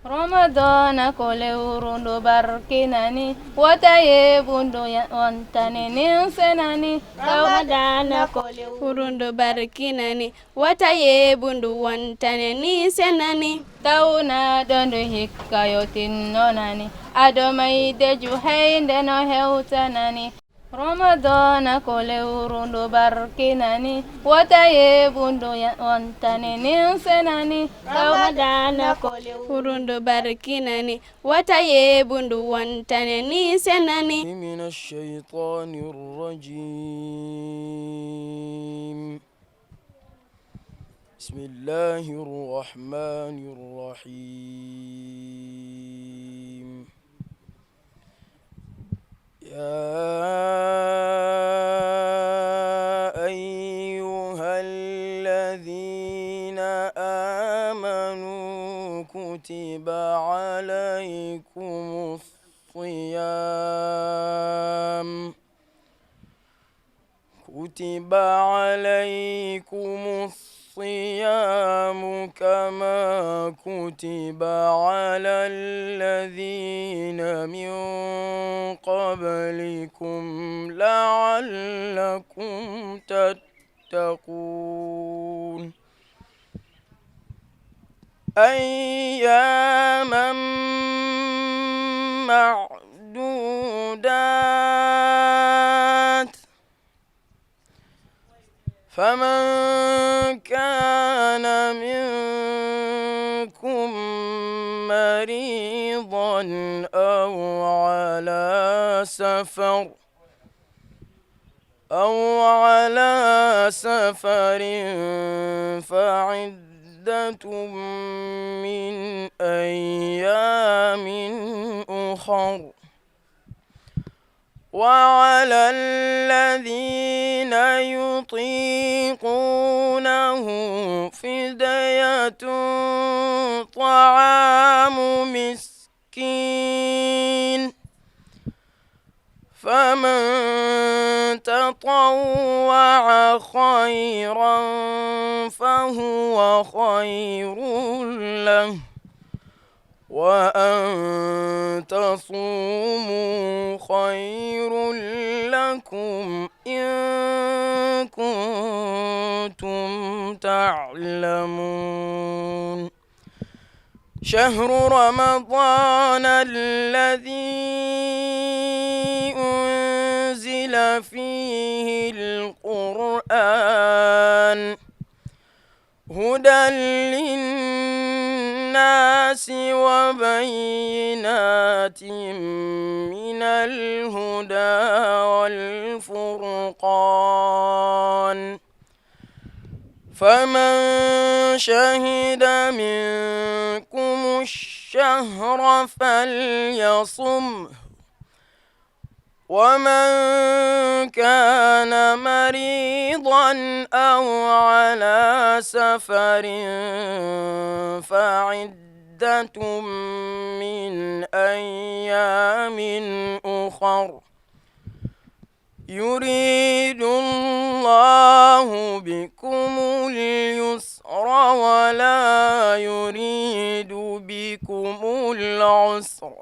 Ramadan kole urundo barkinani wata ye bundo ya wantane ni senani Ramadan kole urundo barkinani wata ye bundu wantane ni senani tauna dondo hikayotin nonani adomai deju hainde no heutanani Ramadan kole urundo barkinani wata ye bundo ya wantane ni senani Ramadan kole urundo barkinani wata ye bundu wantane ni senani من الشيطان الرجيم بسم الله الرحمن الرحيم يا أيها الذين آمنوا كتب عليكم الصيام كما كتب على الذين من قبلكم لعلكم تتقون أياما معدودات فمن كان منكم مريضا أو على سفر فعدة من أيام أخر وعلى الذين يطيقونه فدية طعام مسكين فمن تطوع خيرا فهو خير له وأن تصوموا خير لكم إن كنتم تعلمون شهر رمضان الذي أنزل فيه القرآن هدى للناس وبينات من الهدى والفرقان فمن شهد منكم الشهر فليصمه ومن كان مريضا أو على سفر فعدة من أيام أخر يريد الله بكم اليسر ولا يريد بكم العسر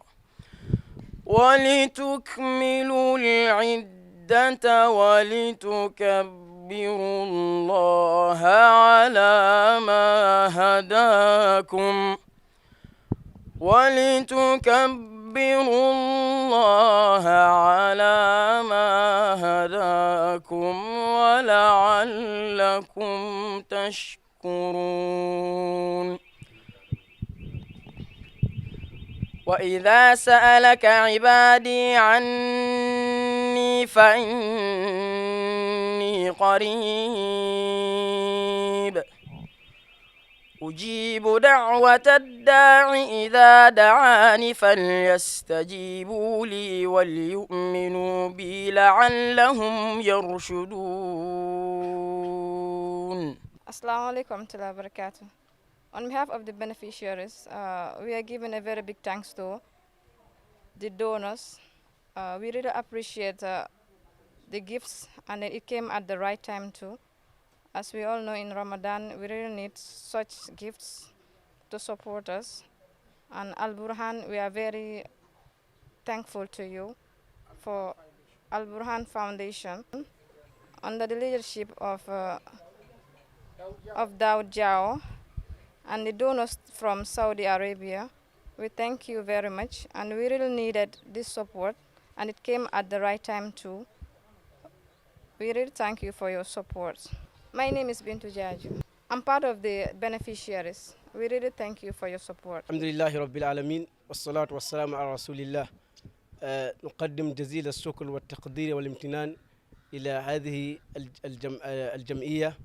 ولتكملوا العدة ولتكبروا الله على ما هداكم ولعلكم تشكرون وإذا سألك عبادي عني فإني قريب أجيب دعوة الداع إذا دعاني فليستجيبوا لي وليؤمنوا بي لعلهم يرشدون. Assalamu alaikum warahmatullahi wabarakatuh. On behalf of the beneficiaries, we are giving a very big thanks to the donors. We really appreciate the gifts, and it came at the right time too. As we all know, in Ramadan, we really need such gifts to support us. And Al Burhan, we are very thankful to you for Al Burhan Foundation under the leadership of Daud Jao and the donors from Saudi Arabia. We thank you very much, and we really needed this support, and it came at the right time too. We really thank you for your support. My name is Bintu Jaju. I'm part of the beneficiaries. We really thank you for your support. الحمد لله رب العالمين والصلاة والسلام على رسول الله. نقدم جزيل الشكر والتقدير والامتنان إلى هذه الجمعية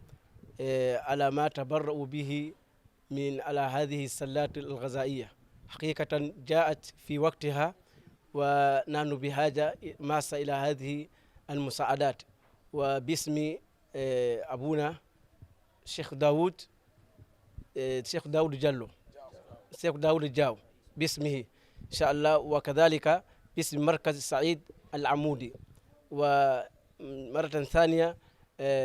على ما تبرؤوا به من على هذه السلات الغذائية. حقيقة جاءت في وقتها ونحن بحاجة ماسة إلى هذه المساعدات، وباسم أبونا الشيخ داود جاو باسمه إن شاء الله، وكذلك باسم مركز سعيد العمودي. ومرة ثانية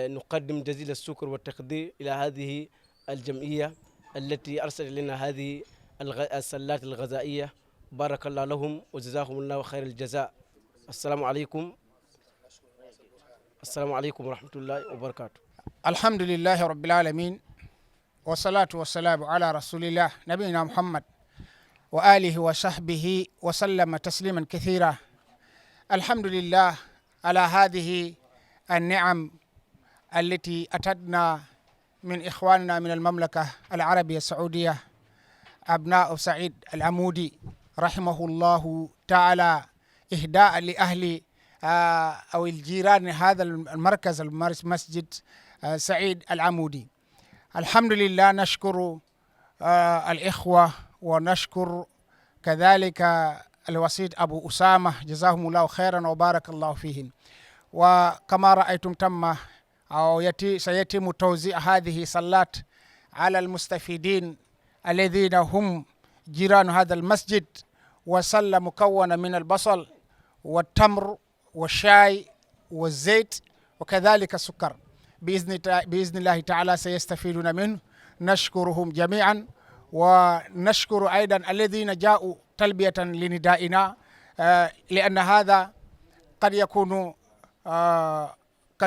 نقدم جزيل الشكر والتقدير إلى هذه الجمعية التي أرسلت لنا هذه السلات الغذائية. بارك الله لهم وجزاهم الله خير الجزاء. السلام عليكم ورحمة الله وبركاته. الحمد لله رب العالمين والصلاة والسلام على رسول الله نبينا محمد وآله وصحبه وسلم تسليما كثيرا. الحمد لله على هذه النعم التي أتتنا من إخواننا من المملكة العربية السعودية، أبناء سعيد العمودي رحمه الله تعالى، إهداء لأهل أو الجيران هذا المركز المسجد سعيد العمودي. الحمد لله، نشكر الإخوة ونشكر كذلك الوسيط أبو أسامة، جزاهم الله خيرا وبارك الله فيهم. وكما رأيتم تم أو سيتم توزيع هذه الصلات على المستفيدين الذين هم جيران هذا المسجد، وصلة مكونة من البصل والتمر والشاي والزيت وكذلك السكر. بإذن الله تعالى سيستفيدون منه. نشكرهم جميعا، ونشكر أيضا الذين جاءوا تلبية لندائنا، لأن هذا قد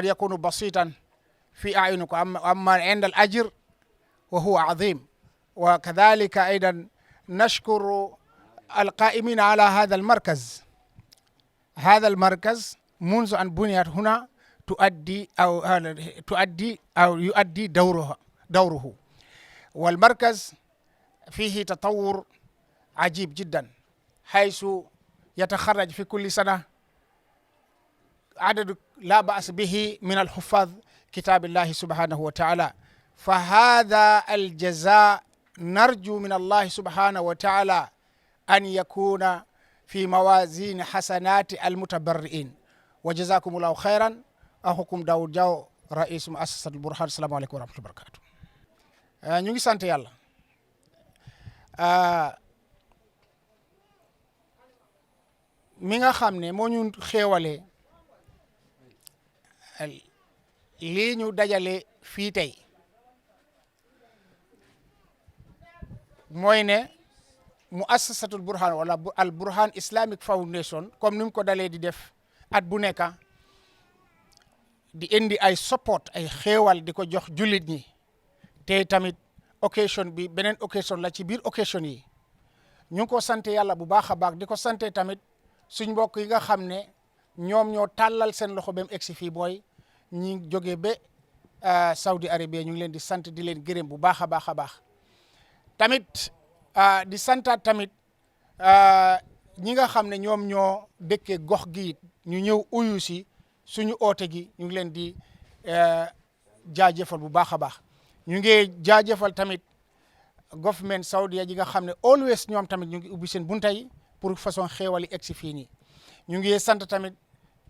يكون بسيطا في أعينكم، أما عند الأجر وهو عظيم. وكذلك أيضا نشكر القائمين على هذا المركز. هذا المركز منذ أن بنيت هنا يؤدي دوره، والمركز فيه تطور عجيب جدا، حيث يتخرج في كل سنة عدد لا بأس به من الحفاظ كتاب الله سبحانه وتعالى. فهذا الجزاء نرجو من الله سبحانه وتعالى أن يكون في موازين حسنات المتبرئين. وجزاكم الله خيرا. أخوكم داود جاو رئيس مؤسسة البرهان. السلام عليكم ورحمة الله وبركاته. ñu ngi sant yàlla mi nga xam ne moo ñu xéewale lii ñu dajale fii tey, mooy ne muassasatul burhan wala al burhan islamic foundation, comme ni mu ko dalee di def at bu nekk, di indi ay support, ay xéewal di ko jox jullit ñi. te tamit occasion bi beneen occasion la ci biir occasion yi. ñu ngi ko sant yàlla bu baax a baax, di ko sante tamit suñ mbokk yi nga xam ne ñoom ñoo tàllal seen loxo ba mu egsi fii, mooy ñi jógee ba Saudi Arabia. ñu ngi leen di sant di leen gërëm bu baax a baax a baax. tamit di santaat tamit ñi nga xam ne ñoom ñoo dëkkee gox gi ñu ñëw uyu si suñu oote gi. ñu ngi leen di jaajëfal bu baax a baax. ñu ngi jaajëfal tamit government Saudia ji nga xam ne always ñoom tamit ñu ngi ubbi seen bunta yi pour façon xéewali egsi fii nii. ñu ngi sant tamit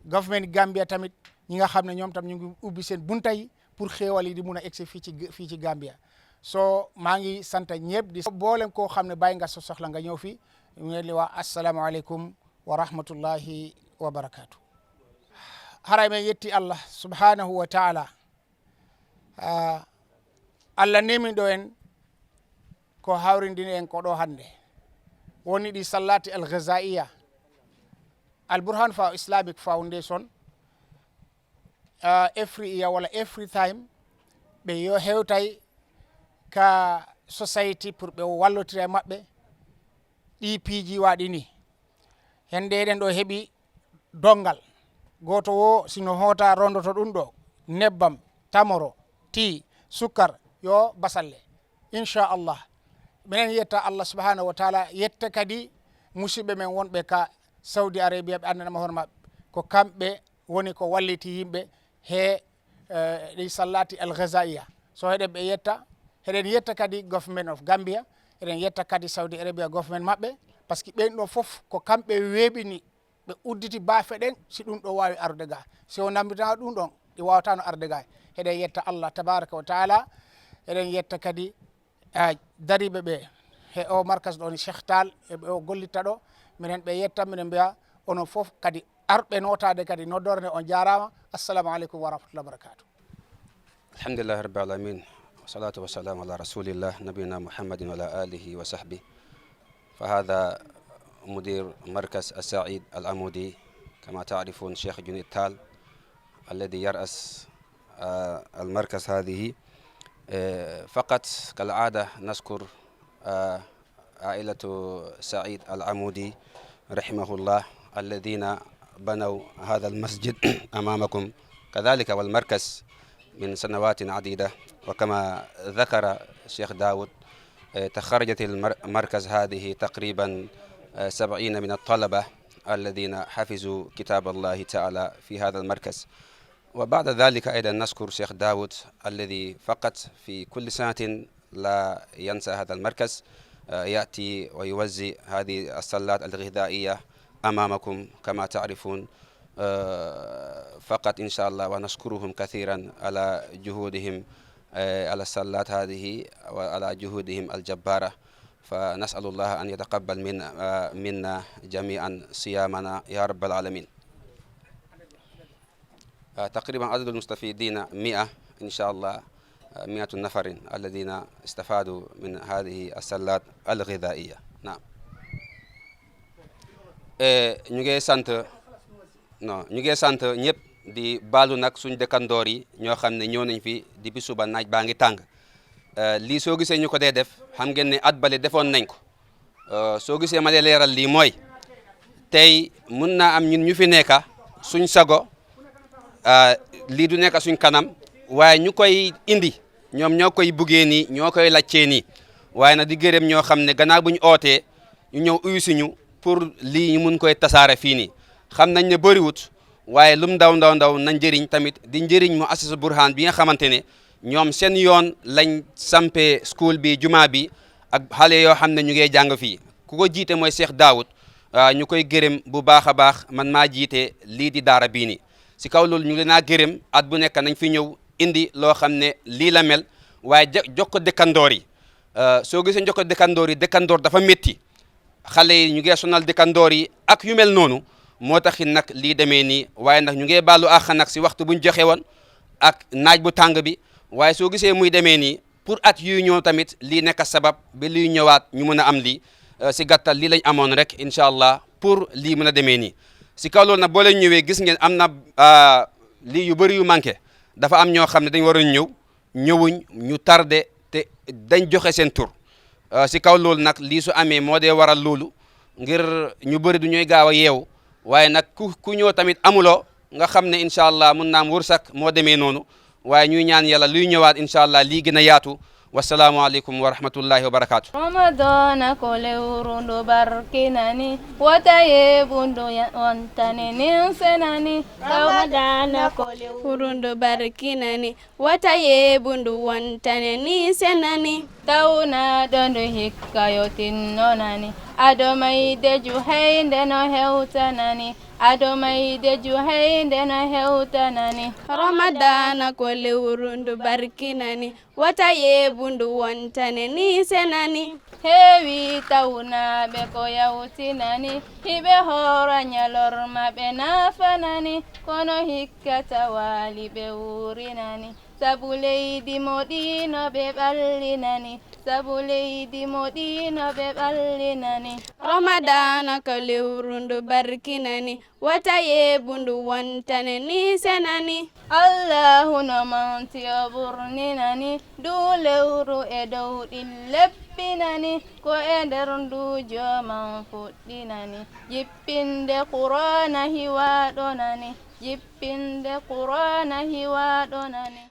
government Gambia tamit ñi nga xam ne ñoom tam ñu ngi ubbi seen bunta yi pour xéewal yi di mun a egsi fii ci Gambia. so maa ngi sant ñëpp di boolem koo xam ne bàyyi nga sa soxla nga ñëw fi. ñu ngi li wax asalaamaaleykum wa rahmatullahi wa barakaatu. harayme yetti Allah subhanahu wa ta'ala. Allah nemi ɗo en ko hawrindini en ko ɗo hannde. woni ɗi sallati al ghazaiya al burhan islamic foundation every year wala every time ɓe yo hewtay ka society pour ɓe wallotira maɓɓe ɗi piiji waɗi ni hende eɗen ɗo heeɓi dongal goto wo sino hoota rondoto ɗum ɗo nebbam tamoro ti sukkar yo basalle inchallah minen yetta allah subhanahu wa taala yetta kadi musidɓe men wonɓe ka saudi arabia ɓe andanama hono maɓɓe ko kamɓe woni ko walliti yimɓe he ɗi sallati al ghazaiya so heɗen ɓe yetta heɗen yetta kadi government of gambia eɗen yetta kadi saudi arabia government maɓɓe par ce que ɓen ɗo foof ko kamɓe weeɓini ɓe udditi baafe ɗen si ɗum ɗo wawi arde ga si o nambitama ɗum ɗon ɗi wawatano arde ga heɗen yetta allah tabaraka wa taala eɗen yetta kadi dariɓe ɓe he o markas ɗo ni cheikh tal eɓe o gollitta ɗo minen ɓe yetta minen mbiya onon foof kadi arɓe notade kadi noddorde on jarama assalamu aleykum wa rahmatullah wa barakatuh. alhamdulillahi rabbil alamin wassalatu wassalamu ala rasulillah nabiyina muhammadin wa ala alihi wa sahbihi فهذا مدير مركز السعيد العمودي كما تعرفون شيخ جنيد تال الذي يرأس المركز هذه. فقط كالعادة نذكر عائلة سعيد العمودي رحمه الله الذين بنوا هذا المسجد أمامكم كذلك والمركز من سنوات عديدة. وكما ذكر الشيخ داود تخرجت المركز هذه تقريبا 70 من الطلبة الذين حفظوا كتاب الله تعالى في هذا المركز. وبعد ذلك أيضا نذكر شيخ داود الذي فقط في كل سنة لا ينسى هذا المركز يأتي ويوزع هذه السلات الغذائية أمامكم كما تعرفون فقط إن شاء الله. ونشكرهم كثيرا على جهودهم على السلات هذه وعلى جهودهم الجبارة. فنسأل الله أن يتقبل منا جميعا صيامنا يا رب العالمين. تقريبا عدد المستفيدين 100 إن شاء الله 100 نفر الذين استفادوا من هذه السلات الغذائية. نعم. ñu ngi sant ñëpp di baalu nag suñ dëkkandoor yi ñoo xam ne ñëw nañ fi depuis suba naaj baa ngi tàng lii soo gisee ñu ko dee def xam ngeen ne at bale defoon nañ ko soo gisee ma dee leeral lii mooy tey mun naa am ñun ñu fi nekka suñ sago lii du nekk suñ kanam waaye ñu koy indi ñoom ñoo koy buggee nii ñoo koy laccee nii waaye nag di gërëm ñoo xam ne gannaaw bu ñu ootee ñu ñëw uyu siñu pour lii ñu mun koy tasaare fii nii xam nañ ne bëriwut waaye lum ndaw na njëriñ tamit di njëriñ mu assise Burhan bi nga xamante ne ñoom seen yoon lañ sampee school bi juma bi ak xale yoo xam ne ñu ngi jàng fii ku ko jiite mooy Cheikh Daoud ñu koy gërëm bu baax a baax man maa jiite lii di daara bii nii si kaw loolu ñu ngi leen a gërëm at bu nekk nañ fi ñëw indi loo xam ne lii la mel waaye jox ko dëkkandoor yi soo gisee jox ko dëkkandoor yi dëkkandoor dafa métti xale yi ñu ngi sonal dëkkandoor yi ak yu mel noonu moo taxit nag lii demee nii waaye nag ñu ngi baalu àq nag si waxtu buñ joxe woon ak naaj bu tàng bi waaye soo gisee muy demee nii pour at yu ñëw tamit lii nekk sabab ba liy ñëwaat ñu mën a am lii si gàttal lii lañ amoon rek incha allah pour lii mën a demee nii si kaw loolu nag boo leen ñëwee gis ngeen am na lii yu bëri yu manqué dafa am ñoo xam ne dañ waroon ñëwuñ ñu tardé te dañ joxe seen tur si kaw loolu nag lii su amee moo dee waral loolu ngir ñu bëri du ñooy gaaw a yeewu waaye nag ku ñëw tamit amuloo nga xam ne incha allah mun naam wërsëg moo demee noonu waaye ñuy ñaan yàlla luy ñëwaat incha allah lii gën a yaatu wasalaamu aleykum wa rahmatullahi wa barakatuh. Ramadana kole urundo barkinani wataye bundo wantane nin senani Ramadana kole urundo barkinani wataye bundo wantane ni senani tauna dondo hikayotin nonani adomai deju heinde no heutanani adomai deju heinde no heutanani Ramadana kole urundo barkinani wataye bundu wantane ni senani hewi tauna be ko yawtinani hibe hora nyalor mabe nafanani kono hikkata wali be urinani sabu leydi moɗino ɓe ɓallinani sabu leydi moɗino ɓe ɓallinani ramadana ko lewru ndu barkinani wata yeeɓu ndu wontane ni senani allahu no manti o ɓurninani du lewru e dow ɗi leppinani ko e nder ndu joman fuɗɗinani jippinde qur'ana hiwaɗonani jippinde qur'ana hiwaɗonani